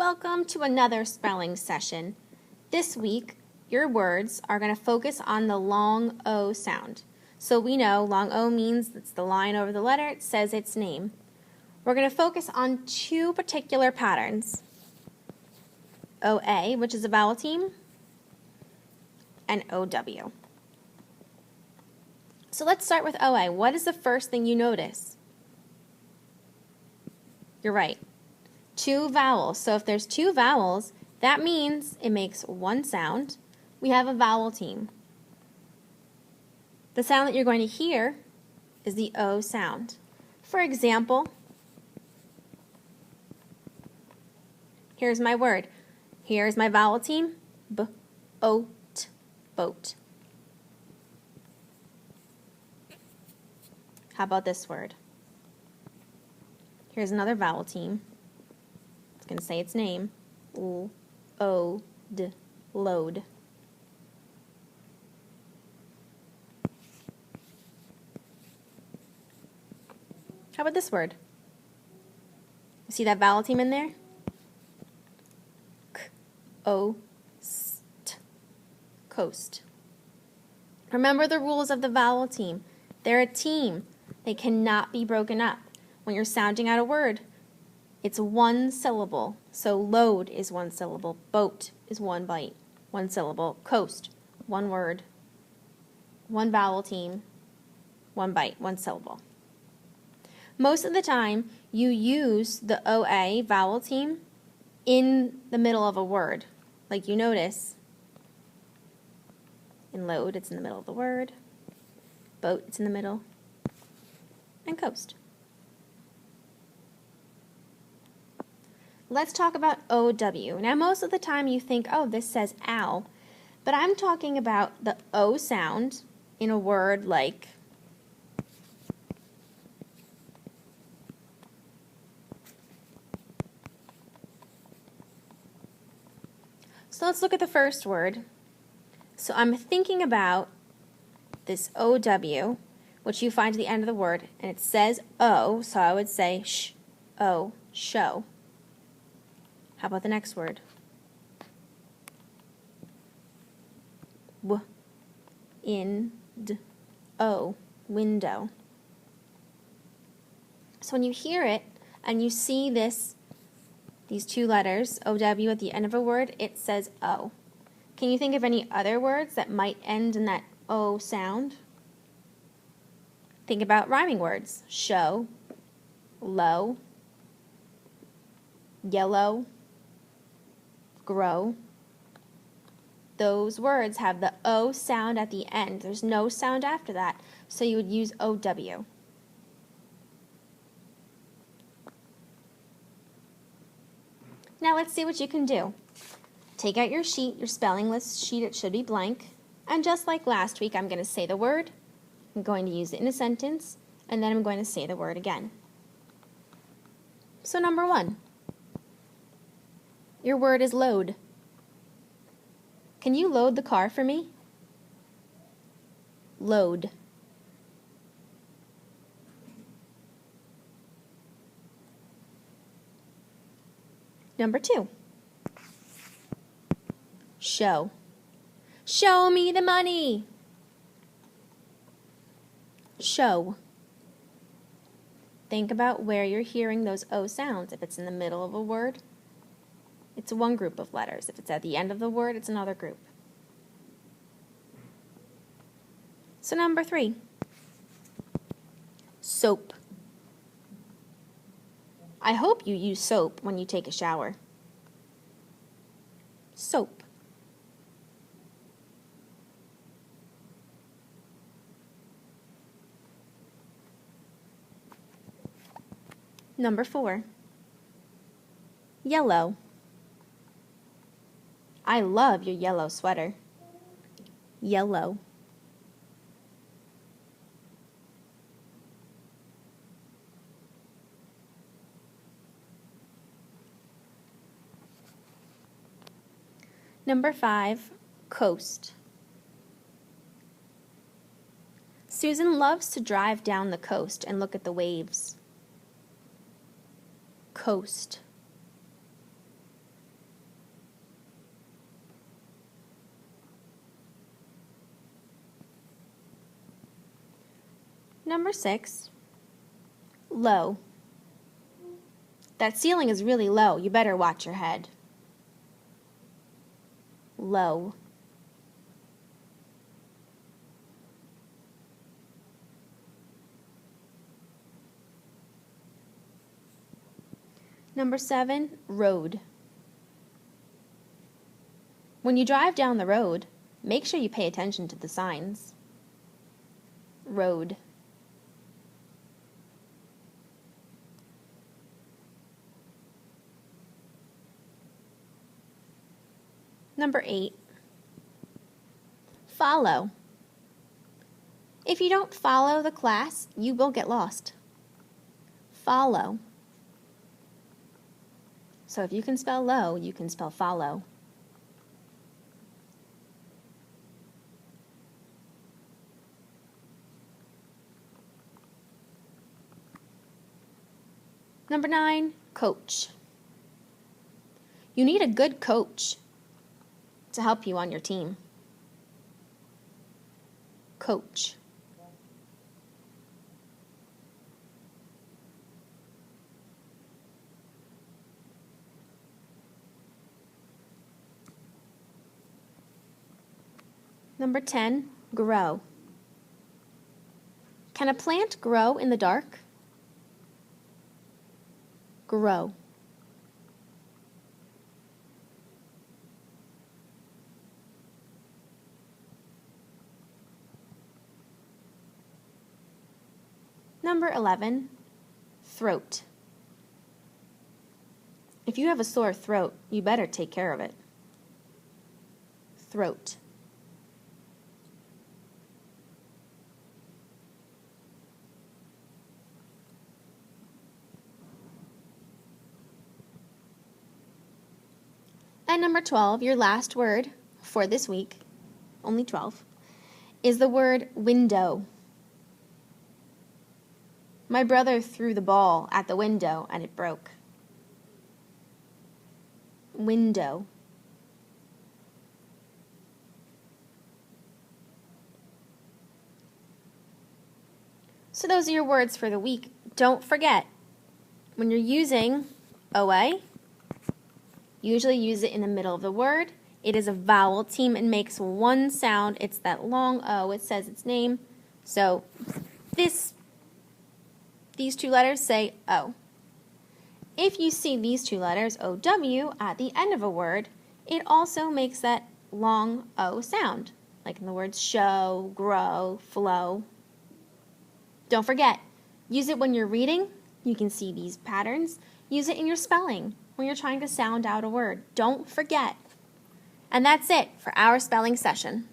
Welcome to another spelling session. This week, your words are going to focus on the long O sound. So we know long O means it's the line over the letter, it says its name. We're going to focus on two particular patterns. OA, which is a vowel team, and OW. So let's start with OA. What is the first thing you notice? You're right. Two vowels. So if there's two vowels, that means it makes one sound. We have a vowel team. The sound that you're going to hear is the O sound. For example, here's my word. Here's my vowel team. B-O-T, boat. How about this word? Here's another vowel team. It's going to say its name. L-O-D, load. How about this word? You see that vowel team in there? K-O-S-T, coast. Remember the rules of the vowel team. They're a team. They cannot be broken up. When you're sounding out a word, it's one syllable. So load is one syllable. Boat is one syllable. Coast, one word. One vowel team, one bite, one syllable. Most of the time, you use the OA vowel team in the middle of a word. Like you notice, in load, it's in the middle of the word. Boat, it's in the middle. And coast. Let's talk about OW. Now, most of the time you think, oh, this says ow, but I'm talking about the O sound in a word like so let's look at the first word. So I'm thinking about this OW, which you find at the end of the word, and it says O, so I would say sh-o, show. How about the next word? W-in-d-o, window. So when you hear it and you see these two letters, O-W, at the end of a word, it says O. Can you think of any other words that might end in that O sound? Think about rhyming words. Show, low, yellow, grow. Those words have the O sound at the end. There's no sound after that, so you would use OW. Now let's see what you can do. Take out your sheet, your spelling list sheet. It should be blank. And just like last week, I'm going to say the word. I'm going to use it in a sentence, and then I'm going to say the word again. So number 1. Your word is load. Can you load the car for me? Load. Number 2. Show. Show me the money. Show. Think about where you're hearing those O sounds. If it's in the middle of a word, it's one group of letters. If it's at the end of the word, it's another group. So number 3. Soap. I hope you use soap when you take a shower. Soap. Number 4. Yellow. I love your yellow sweater. Yellow. Number 5. Coast. Susan loves to drive down the coast and look at the waves. Coast. Number 6, low. That ceiling is really low. You better watch your head. Low. Number 7, road. When you drive down the road, make sure you pay attention to the signs. Road. Number 8, follow. If you don't follow the class, you will get lost. Follow. So if you can spell low, you can spell follow. Number 9, coach. You need a good coach to help you on your team. Coach. Number 10, grow. Can a plant grow in the dark? Grow. Number 11, throat. If you have a sore throat, you better take care of it. Throat. And number 12, your last word for this week, only 12, is the word window. My brother threw the ball at the window and it broke. Window. So those are your words for the week. Don't forget, when you're using OA, usually use it in the middle of the word. It is a vowel team. It makes one sound. It's that long O. It says its name. So these two letters say O. If you see these two letters, OW, at the end of a word, it also makes that long O sound, like in the words show, grow, flow. Don't forget, use it when you're reading. You can see these patterns. Use it in your spelling when you're trying to sound out a word. Don't forget. And that's it for our spelling session.